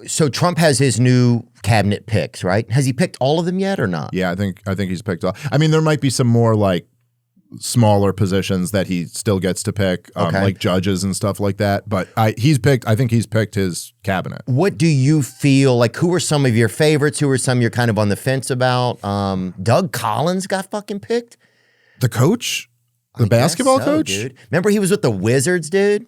So Trump has his new cabinet picks, right? Has he picked all of them yet or not? Yeah, I think he's picked all. I mean, there might be some more like smaller positions that he still gets to pick, like judges and stuff like that. But I think he's picked his cabinet. What do you feel like? Who are some of your favorites? Who are some you're kind of on the fence about? Doug Collins got fucking picked. The coach, the basketball coach, dude. Remember he was with the Wizards, dude.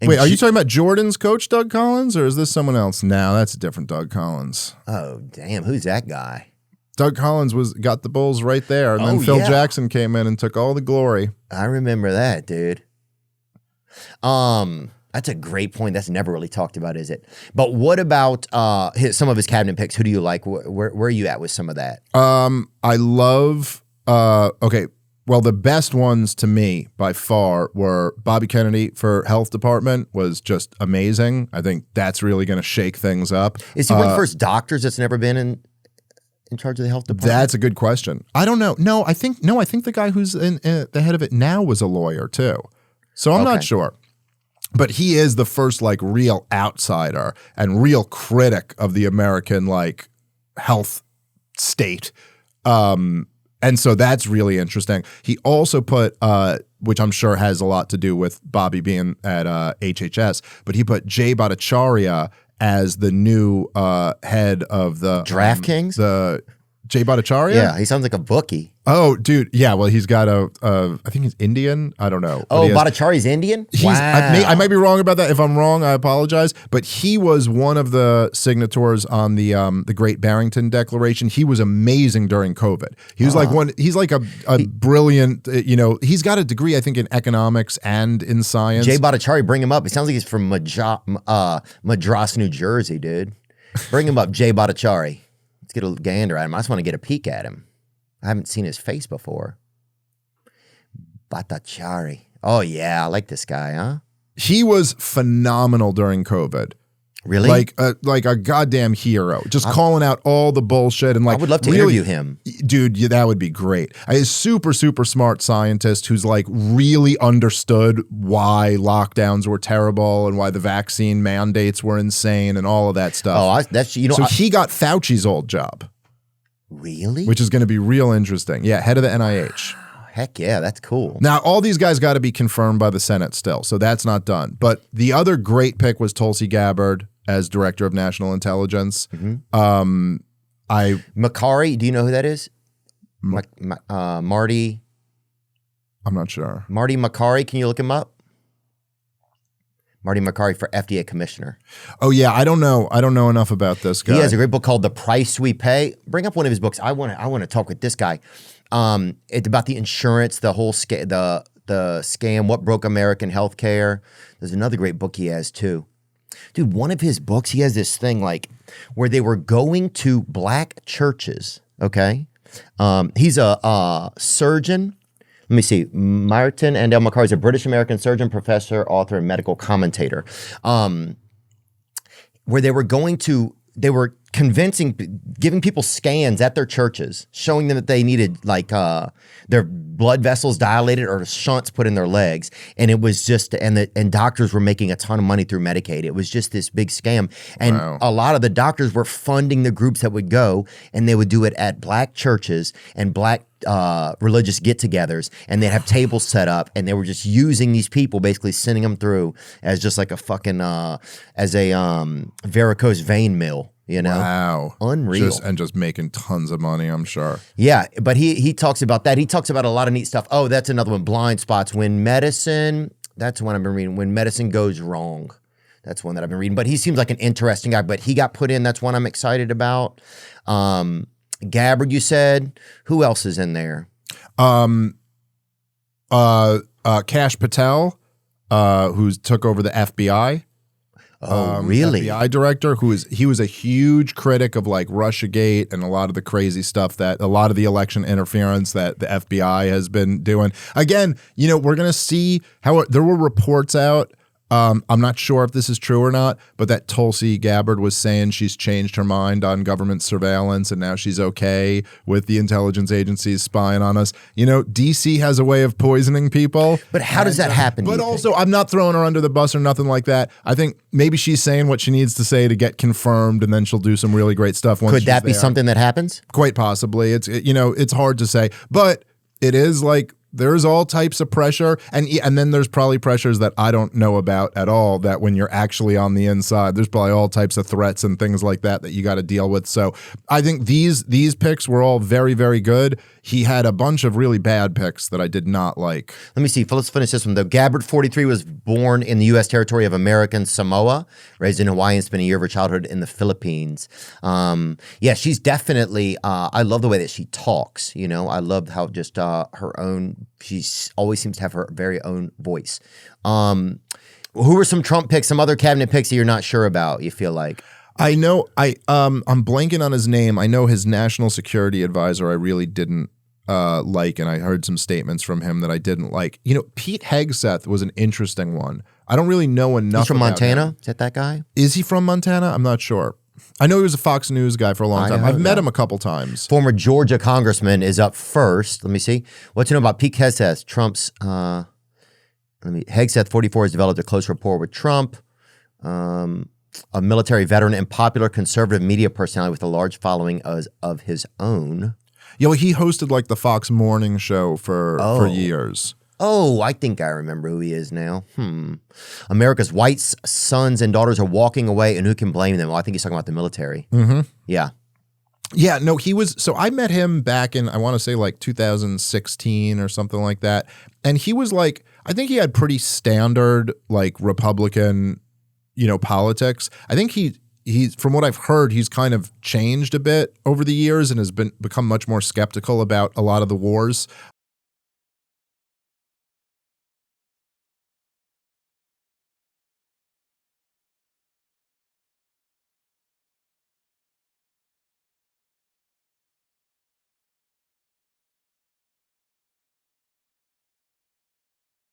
And wait, are you talking about Jordan's coach, Doug Collins, or is this someone else? No, that's a different Doug Collins. Oh damn, who's that guy? Doug Collins got the Bulls right there, and then Phil Jackson came in and took all the glory. I remember that, dude. That's a great point. That's never really talked about, is it? But what about some of his cabinet picks? Who do you like? Where are you at with some of that? I love. Well, the best ones to me by far were Bobby Kennedy for Health Department was just amazing. I think that's really going to shake things up. Is he one of the first doctors that's never been in charge of the health department? That's a good question. I don't know. No, I think the guy who's in the head of it now was a lawyer too. So I'm not sure. But he is the first like real outsider and real critic of the American like health state. And so that's really interesting. He also put, which I'm sure has a lot to do with Bobby being at HHS, but he put Jay Bhattacharya as the new head of the DraftKings. The Jay Bhattacharya. Yeah, he sounds like a bookie. Oh, dude. Yeah, well, he's got I think he's Indian. I don't know. Oh, Bhattacharya's Indian? Wow. I might be wrong about that. If I'm wrong, I apologize. But he was one of the signatories on the Great Barrington Declaration. He was amazing during COVID. He was he's like a brilliant, he's got a degree, I think, in economics and in science. Jay Bhattacharya, bring him up. It sounds like he's from Madras, New Jersey, dude. Bring him up, Jay Bhattacharya. Let's get a gander at him. I just want to get a peek at him. I haven't seen his face before. Bhattacharya. Oh, yeah. I like this guy, huh? He was phenomenal during COVID. Really? Like a goddamn hero. Just calling out all the bullshit. And like, I would love to interview him. Dude, that would be great. He's a super, super smart scientist who's like really understood why lockdowns were terrible and why the vaccine mandates were insane and all of that stuff. Oh, he got Fauci's old job. Really? Which is going to be real interesting. Yeah, head of the NIH. Heck yeah, that's cool. Now, all these guys got to be confirmed by the Senate still, so that's not done. But the other great pick was Tulsi Gabbard as Director of National Intelligence. Mm-hmm. Makari, do you know who that is? Marty? I'm not sure. Marty Makari, can you look him up? Marty Maron for FDA commissioner. Oh yeah, I don't know enough about this guy. He has a great book called The Price We Pay. Bring up one of his books. I want to talk with this guy. It's about the insurance, the whole the scam, what broke American healthcare. There's another great book he has too. Dude, one of his books, he has this thing like where they were going to black churches. Okay, he's a surgeon. Let me see. Martin Andel Makari is a British-American surgeon, professor, author, and medical commentator. Where they were giving people scans at their churches, showing them that they needed like their blood vessels dilated or shunts put in their legs. And it was just, and doctors were making a ton of money through Medicaid. It was just this big scam. And a lot of the doctors were funding the groups that would go, and they would do it at black churches and black religious get-togethers, and they'd have tables set up, and they were just using these people, basically sending them through as just like a fucking as a varicose vein mill. Wow. Unreal. Just making tons of money, I'm sure. Yeah, but he talks about that. He talks about a lot of neat stuff. Oh, that's another one. Blind spots. That's one I've been reading. When medicine goes wrong. That's one that I've been reading. But he seems like an interesting guy. But he got put in. That's one I'm excited about. Gabbard, you said. Who else is in there? Kash Patel, who took over the FBI. Oh, really? FBI director he was a huge critic of like Russiagate and a lot of the crazy stuff that a lot of the election interference that the FBI has been doing. Again, we're going to see how there were reports out I'm not sure if this is true or not, but that Tulsi Gabbard was saying she's changed her mind on government surveillance and now she's okay with the intelligence agencies spying on us. You know, DC has a way of poisoning people. But how does that happen? But also, I'm not throwing her under the bus or nothing like that. I think maybe she's saying what she needs to say to get confirmed, and then she'll do some really great stuff once Could that be something that happens? Quite possibly. It's hard to say, but it is like there's all types of pressure, and then there's probably pressures that I don't know about at all, that when you're actually on the inside, there's probably all types of threats and things like that you got to deal with. So I think these picks were all very, very good. He had a bunch of really bad picks that I did not like. Let me see. Let's finish this one, though. Gabbard, 43, was born in the U.S. territory of American Samoa, raised in Hawaii, and spent a year of her childhood in the Philippines. Yeah, she's definitely, I love the way that she talks. You know, I love how just her own, she always seems to have her very own voice. Who were some Trump picks, some other cabinet picks that you're not sure about, you feel like? I know I'm blanking on his name. I know his national security advisor I really didn't like, and I heard some statements from him that I didn't like. You know, Pete Hegseth was an interesting one. I don't really know enough. He's from about Montana? him. Is that guy? Is he from Montana? I'm not sure. I know he was a Fox News guy for a long time. I've met him a couple times. Former Georgia congressman is up first. Let me see. What to know about Pete Hegseth? Trump's, Hegseth, 44, has developed a close rapport with Trump. A military veteran and popular conservative media personality with a large following of his own. Yeah, well, he hosted like the Fox Morning Show for years. Oh, I think I remember who he is now. America's white sons and daughters are walking away, and who can blame them? Well, I think he's talking about the military. Mm-hmm. Yeah. Yeah, no, he was, so I met him back in, I want to say like 2016 or something like that. And he was like, I think he had pretty standard like Republican, politics. I think he's from what I've heard, he's kind of changed a bit over the years and has become much more skeptical about a lot of the wars.